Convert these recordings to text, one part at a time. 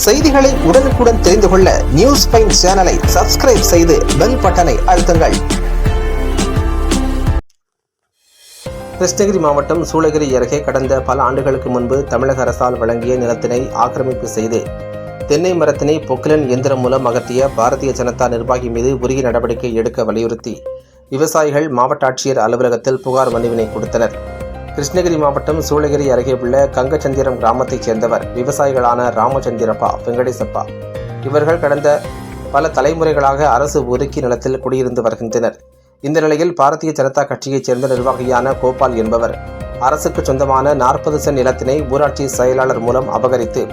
செய்திகளை உடனுக்குடன் தெரிந்து கொள்ள நியூஸ் பைன் சேனலை சப்ஸ்கிரைப் செய்து பெல் பட்டனை அழுத்துங்கள். கிருஷ்ணகிரி மாவட்டம் சூளகிரி அருகே கடந்த பல ஆண்டுகளுக்கு முன்பு தமிழக அரசால் வழங்கிய நிலத்தினை ஆக்கிரமிப்பு செய்து தென்னை மரத்தினை பொக்லைன் இயந்திரம் மூலம் அகற்றிய பாரதிய ஜனதா நிர்வாகி மீது உரிய நடவடிக்கை எடுக்க வலியுறுத்தி விவசாயிகள் மாவட்ட ஆட்சியர் அலுவலகத்தில் புகார் மனுவினை கொடுத்தனர். கிருஷ்ணகிரி மாவட்டம் சூளகிரி அருகே உள்ள கங்கச்சந்திரம் கிராமத்தைச் சேர்ந்தவர் விவசாயிகளான ராமச்சந்திரப்பா, வெங்கடேசப்பா. இவர்கள் கடந்த பல தலைமுறைகளாக அரசு ஒதுக்கி நிலத்தில் குடியிருந்து வருகின்றனர். இந்த நிலையில் பாரதிய ஜனதா கட்சியைச் சேர்ந்த நிர்வாகியான கோபால் என்பவர் அரசுக்கு சொந்தமான 40 சென்ட் நிலத்தினை ஊராட்சி செயலாளர் மூலம் அபகரித்து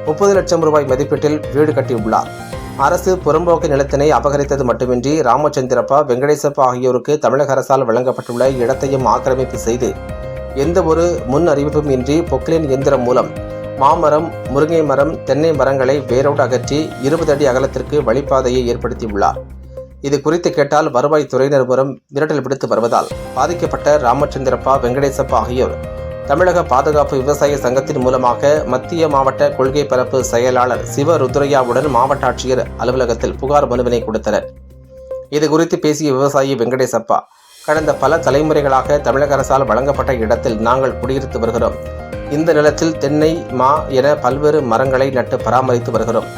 30 லட்சம் ரூபாய் மதிப்பீட்டில் வீடு கட்டியுள்ளார். அரசு புறம்போக்கு நிலத்தினை அபகரித்தது மட்டுமின்றி ராமச்சந்திரப்பா, வெங்கடேசப்பா ஆகியோருக்கு தமிழக அரசால் வழங்கப்பட்டுள்ள இடத்தையும் ஆக்கிரமிப்பு செய்து எந்த ஒரு முன் அறிவிப்பும் இன்றி பொக்லைன் இயந்திரம் மூலம் மாமரம், முருங்கை மரம், தென்னை மரங்களை வேரோடு அகற்றி 20 அடி அகலத்திற்கு வழிப்பாதையை ஏற்படுத்தியுள்ளார். இது குறித்து கேட்டால் வருவாய் துறையினர் மூலம் மிரட்டல் விடுத்து வருவதால் பாதிக்கப்பட்ட ராமச்சந்திரப்பா, வெங்கடேசப்பா ஆகியோர் தமிழக பாதுகாப்பு விவசாய சங்கத்தின் மூலமாக மத்திய மாவட்ட கொள்கை பரப்பு செயலாளர் சிவருத்ரையாவுடன் மாவட்ட ஆட்சியர் அலுவலகத்தில் புகார் மனுவினை கொடுத்தனர். இது குறித்து பேசிய விவசாயி வெங்கடேசப்பா, கடந்த பல தலைமுறைகளாக தமிழக அரசால் வழங்கப்பட்ட இடத்தில் நாங்கள் குடியிருத்து வருகிறோம். இந்த நிலத்தில் தென்னை, மா என பல்வேறு மரங்களை நட்டு பராமரித்து வருகிறோம்.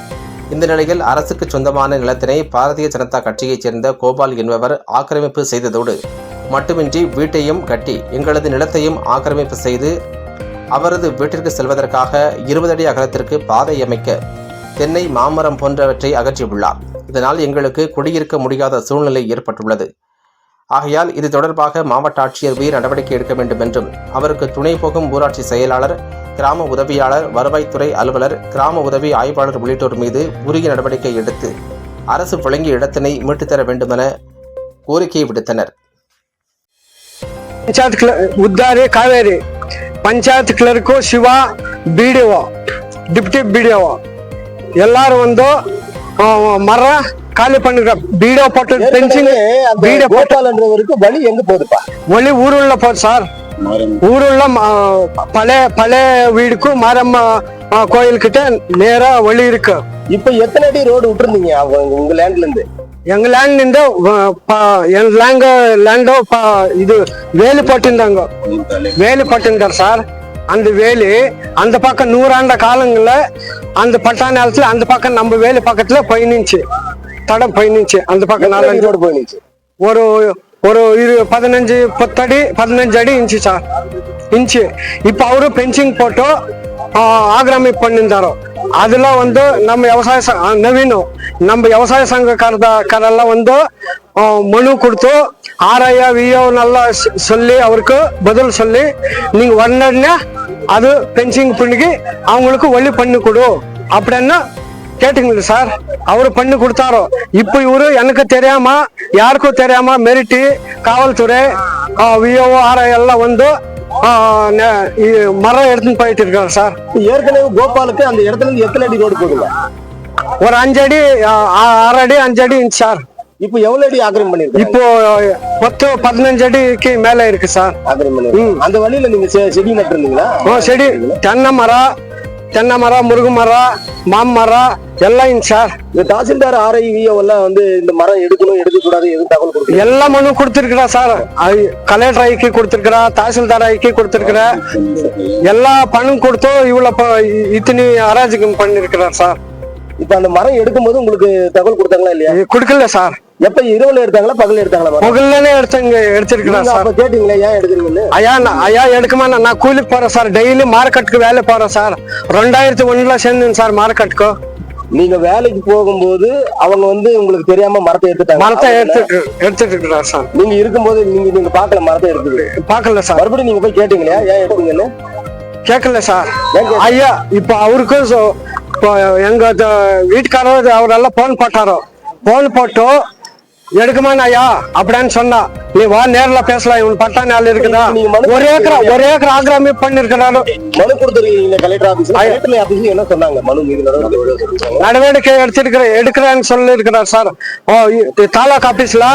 இந்த நிலையில் அரசுக்கு சொந்தமான நிலத்தினை பாரதிய ஜனதா கட்சியைச் சேர்ந்த கோபால் என்பவர் ஆக்கிரமிப்பு செய்ததோடு மட்டுமின்றி வீட்டையும் கட்டி எங்களது நிலத்தையும் ஆக்கிரமிப்பு செய்து அவரது வீட்டிற்கு செல்வதற்காக 20 அடி அகலத்திற்கு பாதை அமைக்க தென்னை, மாமரம் போன்றவற்றை அகற்றியுள்ளார். இதனால் எங்களுக்கு குடியிருக்க முடியாத சூழ்நிலை ஏற்பட்டுள்ளது. ஆகையால் இது தொடர்பாக மாவட்ட ஆட்சியர் உரிய நடவடிக்கை எடுக்க வேண்டும் என்றும் அவருக்கு துணை போகும் ஊராட்சி செயலாளர், கிராம உதவியாளர், வருவாய்த்துறை அலுவலர், கிராம உதவி ஆய்வாளர் உள்ளிட்டோர் மீது உரிய நடவடிக்கை எடுத்து அரசு வழங்கிய இடத்தினை மீட்டுத்தர வேண்டுமென கோரிக்கை விடுத்தனர். உத்தாரி Kaveri panchayat clerk Siva, BDO, deputy BDO எல்லாரும் வந்து மர காலி பண்ணுற வீடியோ போட்டு பென்சிங் வீடியோ கோபாலன்றவருக்கு வழி எங்க போகுதுப்பா? வழி ஊருள்ள போகுது சார். ஊருள்ள பழைய வீடுக்கும் மாரம்மா கோயில் கிட்ட நேரா வழி இருக்கு. இப்ப எத்தனை அடி ரோடு விட்டுருந்தீங்க உங்க லேண்ட்ல இருந்து? எங்க லேண்ட் இருந்து என் லேண்டோ இது வேலி போட்டிருந்தாங்க. வேலி போட்டிருந்தார் சார். அந்த வேலி அந்த பக்கம் 100 ஆண்ட காலங்கள்ல அந்த பட்டா நேரத்துல அந்த பக்கம் நம்ம வேலி பக்கத்துல பயணிச்சு தடம் பயணிச்சு அந்த பக்கம் 4 ரோடு பயணிச்சு ஒரு 15 அடி இன்ச்சு சார் இன்ச்சு. இப்ப அவரு பென்சிங் போட்டு ஆக்கிரமிப்பு பண்ணிருந்தாரோ. அதுல வந்து நம்ம விவசாய சங்கக்காரெல்லாம் வந்து மனு கொடுத்து ஆர்ஐயா விஓ நல்லா சொல்லி அவருக்கு பதில் சொல்லி நீங்க உடனே அது பென்சிங் பண்ணி அவங்களுக்கு வழி பண்ணி கொடு அப்படின்னு கேட்டீங்களா சார். அவரு பண்ணி கொடுத்தாரோ. இப்ப இவரு எனக்கு தெரியாம யாருக்கும் தெரியாம மெரிட்டி காவல்துறை விஓ ஆர்ஐ எல்லாம் வந்து மரம் எடுத்துன்னு போயிட்டு இருக்காரு சார். ஏற்கனவே கோபாலுக்கு அந்த இடத்துல இருந்து எத்தனை அடி ரோடு போடுங்க? ஒரு 5 அடி 6 அடி 5 அடி இன்ச்சு சார். இப்போ எவ்வளவு அடி ஆக்கிரமம் பண்ணிருக்கு? இப்போ 15 அடிக்கு மேல இருக்கு சார் ஆக்கிரமம். அந்த வழியில நீங்க செடி நட்டுருந்தீங்களா? செடி தென்னை மரம், முருங்கை மரம், மாமரம் எல்லாம் சார். இந்த தாசில்தார் ஆர்ஐவிஓ எல்லாம் வந்து இந்த மரம் எடுக்கக்கூடாது எதுவும் தகவல் கொடுக்கு எல்லா மனு கொடுத்திருக்கிறா சார். கலெக்டர் ஐக்கு கொடுத்திருக்கிறா, தாசில்தார் ஐக்கு கொடுத்திருக்கிற எல்லா பணம் கொடுத்தோ இவ்வளவு இத்தனை அராஜகம் பண்ணிருக்கிறார் சார். இப்ப அந்த மரம் எடுக்கும் போது உங்களுக்கு தகவல் கொடுத்தாங்களா இல்லையா? கொடுக்கல சார். எப்ப இரவுல எடுத்தாங்களா பகல்ல எடுத்தாங்களா? பகல்லே எடுத்திருக்கிறேன் சார். கேட்டீங்களா ஏன் எடுக்கிறீங்கன்னு? ஐயா எடுக்குமா, நான் கூலிக்கு போறேன் சார். டெய்லி மார்க்கெட்டுக்கு வேலை போறேன் சார். 2001ல சேர்ந்தேன் சார் மார்க்கெட்டுக்கு. நீங்க வேலைக்கு போகும்போது அவங்க வந்து உங்களுக்கு தெரியாம மரத்தை எடுத்துட்டு இருக்கிறார் சார். நீங்க இருக்கும்போது நீங்க பாக்கல மரத்தை எடுத்துட்டு பாக்கல சார். மறுபடியும் நீங்க போய் கேட்டீங்களா ஏன் எடுத்தீங்கன்னு? கேட்கல சார். ஐயா இப்ப அவருக்கு எங்க வீட்டுக்காரர் அவரெல்லாம் போன் போட்டு எடுக்குமான் ஐயா அப்படின்னு சொன்னா, நீ வா நேர்ல பேசலாம், இவன் பட்டா நாள் இருக்குதா, ஒரு ஏக்கர் ஆக்கிரமிப்பு பண்ணிருக்கிறாரு. மனு கொடுத்துருக்கீங்க கலெக்டர் ஆபீஸ் என்ன சொன்னாங்க? மனு மீது நடவடிக்கை எடுக்கிறேன்னு சொல்லி இருக்கிறார் சார். தாலுகா ஆபீஸ்ல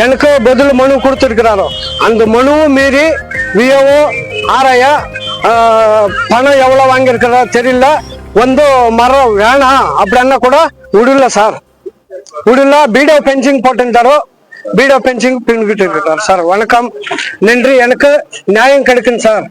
எனக்கு பதில் மனு கொடுத்திருக்கிறாரோ. அந்த மனுவும் மீறி விஓ ஆர்ஐயா பணம் எவ்வளவு வாங்கியிருக்கிறா தெரியல, ಒಂದು ಮರ வேணா அப்படின்னா கூட விடல சார், விடல. வீடியோ பென்சிங் போட்டிருந்தாரோ, வீடியோ பென்சிங் பின்கிட்டு இருக்கார் சார். வணக்கம், நன்றி. எனக்கு நியாயம் கிடைக்கும் சார்.